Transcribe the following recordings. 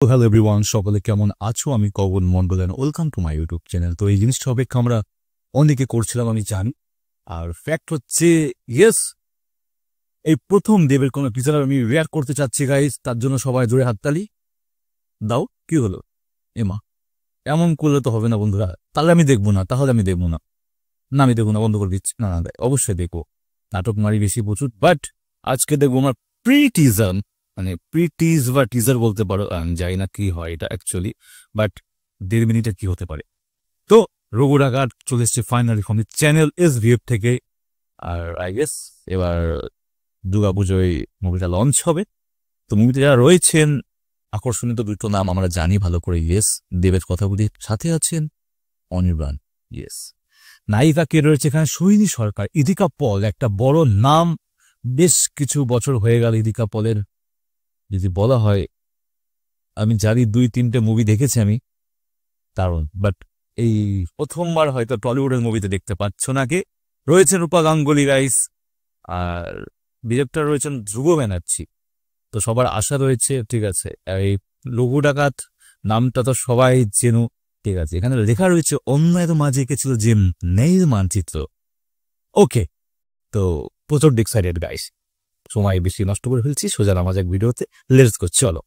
Hello everyone, সকলে কেমন আছো? আমি Kaban Mondal and welcome to my YouTube channel. তো এই জিনিসটা অপেক্ষা আমরা অনেকে করছিলাম, আমি জানি। আর ফ্যাক্ট হচ্ছে, ইয়েস, এই প্রথম দেবের কোনো টিজার আমি রিয়াক্ট করতে চাচ্ছি গাইস। তার জন্য সবাই জোরে হাততালি দাও। কি হলো এমা? এমন করলে তো হবে না বন্ধুরা। তাহলে আমি দেখবো না, আমি দেখবো না, আমি দেখবো না, বন্ধ করে দিচ্ছি। না, অবশ্যই দেখবো। নাটক মারি বেশি প্রচুর, বাট আজকে দেখবো আমার প্রি টিজার, মানে প্রি টিজ বা টিজার বলতে পারো। আমি জানি না কি হয় এটা অ্যাকচুয়ালি, বাট 1.5 মিনিটের কি হতে পারে। তো রঘুরাঘাট চলে এসছে ফাইনালি ফ্রম চ্যানেল SVF থেকে। আর আই গেস এবার দুর্গাপুজোয় মুভিটা লঞ্চ হবে। তো মুভিতে যারা রয়েছেন আকর্ষণীয় তো দুটো নাম আমরা জানি ভালো করে। ইয়েস, দেবের কথা বলি, সাথে আছেন অনির্বাণ। ইয়েস, নায়িকা কে রয়েছে এখানে? সোহিনী সরকার, ইদিকা পল, একটা বড় নাম। বেশ কিছু বছর হয়ে গেল ইদিকা পলের, যদি বলা হয় আমি জানি 2-3টে মুভি দেখেছি আমি দারুণ, বাট এই প্রথমবার হয়তো টলিউডের মুভিতে দেখতে পাচ্ছ না। কে রয়েছেন? রূপা গাঙ্গুলি গাইস, আর ডিরেক্টর রয়েছেন ধ্রুব ব্যানার্জি। তো সবার আশা রয়েছে, ঠিক আছে। এই লঘু ডাকাত নামটা তো সবাই চেনো, ঠিক আছে। এখানে লেখা রয়েছে অন্যায়ের মাঝে এঁকেছিল যে ন্যায়ের মানচিত্র। ওকে, তো প্রচুর এক্সাইটেড গাইস। সময় বেশি নষ্ট করে ফেলছি, সোজা নামাজ এক ভিডিওতে। লেটস গো, চলো।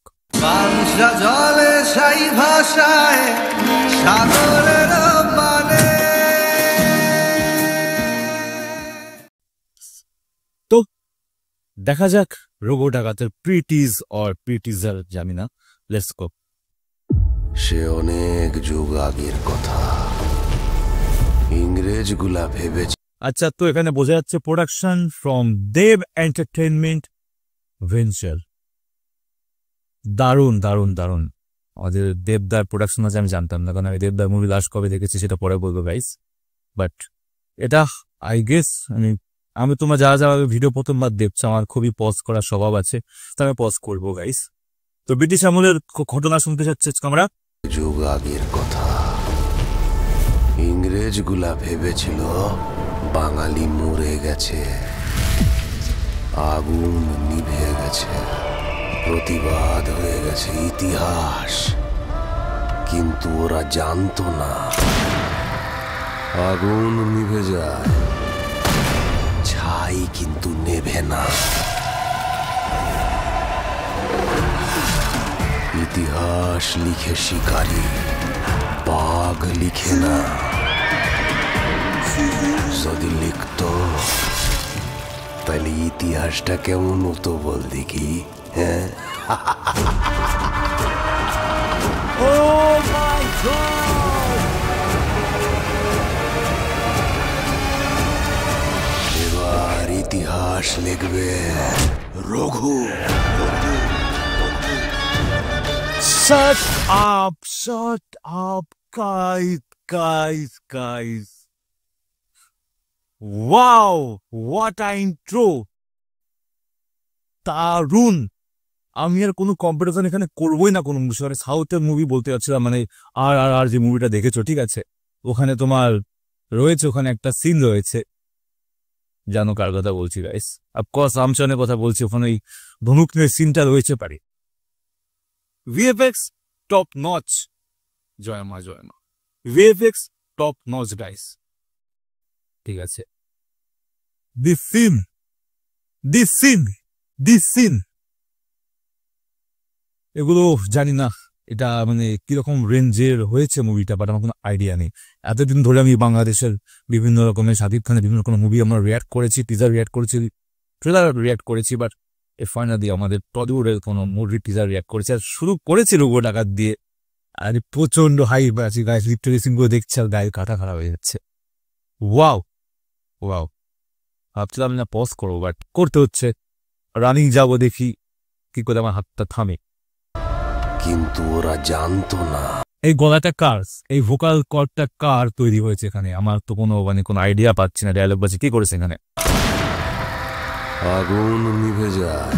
তো দেখা যাক রঘু ডাকাতের pre tease or pre teaser, জানি না। Let's go. সে অনেক যুগ আগের কথা, ইংরেজগুলা ভেবেছে। আচ্ছা, তো এখানে বোঝা যাচ্ছে production from Dev entertainment venture. দারুণ দারুণ দারুণ। আমাদের দেবদার প্রোডাকশন আছে, আমি জানতাম না, কারণ আমি দেবদার মুভি লাস্ট কবে দেখেছি সেটা পরে বলবো গাইস। বাট এটা আই গেস আমি তোমরা যারা যারা ভিডিও প্রথমবার দেখছো, আমার খুবই পজ করার স্বভাব আছে, তো আমি পজ করবো গাইস। তো ব্রিটিশ আমলের ঘটনা শুনতে যাচ্ছে আমরা। যুগ আগের কথা, ইংরেজগুলা ভেবেছিল বাঙালি মরে গেছে, আগুন নিভে গেছে, প্রতিবাদ হয়ে গেছে, ইতিহাস। কিন্তু ওরা জানতো না, আগুন নিভে যায়, ছাই কিন্তু নেভে না। ইতিহাস লিখে শিকারী, বাঘ লিখে না। যদি লিখত তাহলে ইতিহাসটা কেমন হতো বল দেখি? হ্যাঁ, এবার ইতিহাস লিখবে Raghu. Shut up, guys. Wow, what an intro. দারুণ। আমি আর কোনো কম্পারিজন এখানে করবোই না কোনো বিষয়ে। সাউথের মুভি বলতে যাচ্ছিলাম, মানে আর যে মুভিটা দেখেছো, ঠিক আছে, ওখানে তোমার রয়েছে, ওখানে একটা সিন রয়েছে, জানো কার কথা বলছি গাইস? অফকোর্স আমচনের কথা বলছি। ওখানে ওই ধনুক নিয়ে সিনটা রয়েছে পারে। VFX টপ নচ, জয় মা জয় মা। VFX টপ নচ গাইস, ঠিক আছে। দিস সিন এগুলো জানি না এটা মানে কিরকম রেঞ্জের হয়েছে মুভিটা, বাট আমার কোনো আইডিয়া নেই। এতদিন ধরে আমি বাংলাদেশের বিভিন্ন রকমের শাকিব খানের বিভিন্ন রকমের মুভি আমরা রিয়াক্ট করেছি, টিজার রিয়াক্ট করেছি, ট্রেলার রিয়াক্ট করেছি, বাট ফাইনালি আমাদের টলিউডের কোনো মুভি টিজার রিয়াক্ট করেছি। আর শুরু করেছি রঘু ডাকাত দিয়ে, আর প্রচন্ড হাইপ আছে গাইস। লিটারেলি সিনগুলো দেখছে আর গায়ের কাটা খারাপ হয়ে যাচ্ছে। ওয়াও, ভাবছিলাম না পজ করবো, বাট করতে হচ্ছে। রানিং যাবো, দেখি কি করে আমার হাতটা থামে। কিন্তু ওরা জানতো না। এই গলাটা কার, এই ভোকাল কর্ডটা কার তৈরি হয়েছে এখানে? আমার তো কোনো কোনো আইডিয়া পাচ্ছি না। ডায়লগ বাজে কি করেছে এখানে? আগুন নিভে যায়,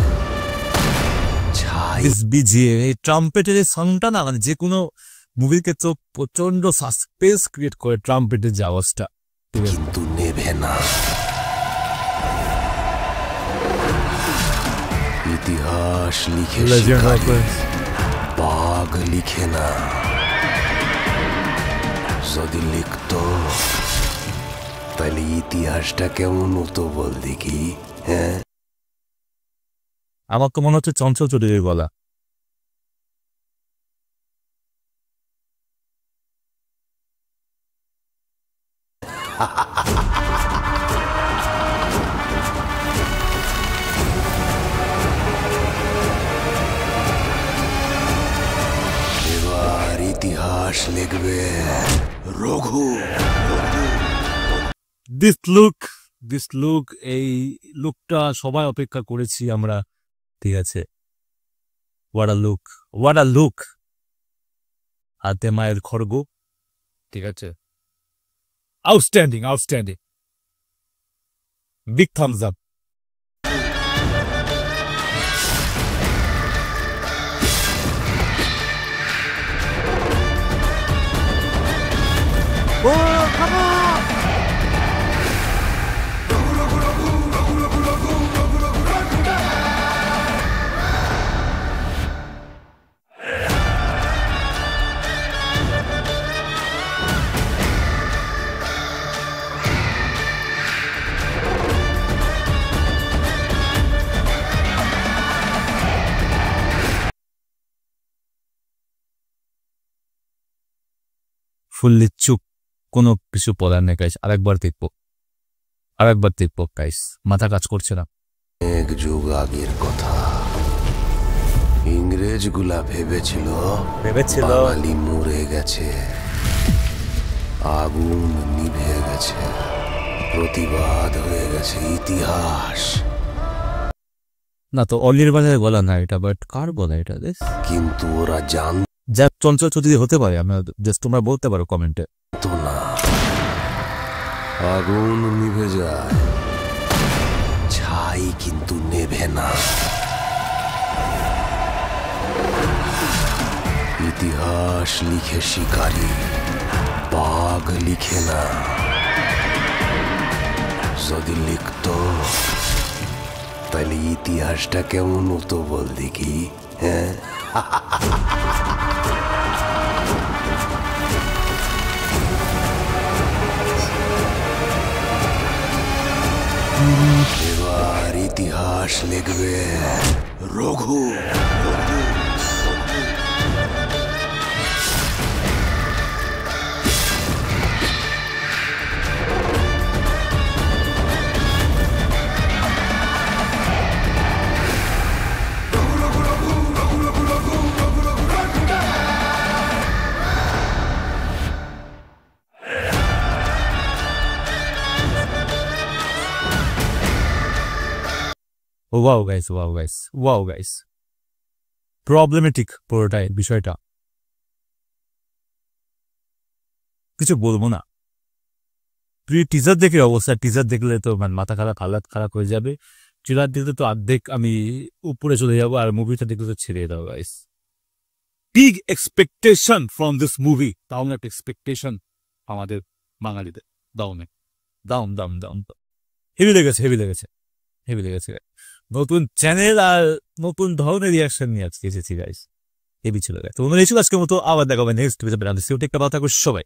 ছাই। এই ট্রাম্পেটের এই সাউন্ডটা না, মানে যে কোনো মুভির ক্ষেত্রে প্রচন্ড সাসপেন্স ক্রিয়েট করে ট্রাম্পেটের যে আওয়াজটা, কিন্তু নেভে না। ইতিহাস লিখে শিকারী, বাঘ লিখে না, যদি লিখতো তাহলে ইতিহাসটা কেমন হতো বল দেখি। হ্যাঁ, আমার তো মনে হচ্ছে চঞ্চল চৌধুরীর গলা। এবার ইতিহাস লিখবে রঘু। দিস লুক এই লুকটা সবাই অপেক্ষা করেছি আমরা। ঠিক আছে, হোয়াট আ লুক। হাতে মায়ের খড়গ। ঠিক আছে, outstanding big Thums up. Fully চুপ, কোনো কিছু বলার নেই গাইস। আরেকবার দেখবো গাইস, মাথা কাজ করছে না। এক যুগ আগের কথা, ইংরেজগুলা ভেবেছিল বাঙালি মরে গেছে, আগুন নিভে গেছে, প্রতিবাদ হয়ে গেছে ইতিহাস। না তো অলির বাজারে গলা না এটা, বাট কার গলা এটা? কিন্তু ওরা যা চঞ্চল চৌধুরী হতে পারে, আমরা জাস্ট তোমরা বলতে পারো কমেন্টে। জানতো না আগুন নিভে যায়, ছাই কিন্তু নেভে না। ইতিহাস লিখে শিকারী, বাঘ লিখে না। যদি লিখতো তাহলে ইতিহাসটা কেমন হতো বল দেখি। হ্যাঁ, এবার ইতিহাস লিখবে রঘু। ওয়াও গাইস, প্রবলেমেটিক পুরোটাই বিষয়টা, কিছু বলবো না। তুই টিজার দেখে অবস্থা, টিজার দেখলে তো মাথা খারাপ, হালাত খারাপ হয়ে যাবে। ট্রেলার দেখলে তো অর্ধেক আমি উপরে চলে যাবো, আর মুভিটা দেখলে তো ছেড়ে দাও guys. Big expectation from this movie, দাউন একটা এক্সপেকটেশন আমাদের বাঙালিদের। দাউন হেভি লেগেছে। নতুন চ্যানেল আর নতুন ধরনের রিয়াকশন নিয়ে আজকে এসেছি গাইস, হেভি ছিল গাইস। তো মনে হয়েছিল আজকের মতো, আবার দেখাবে নেক্সট ভিডিওতে। সবাই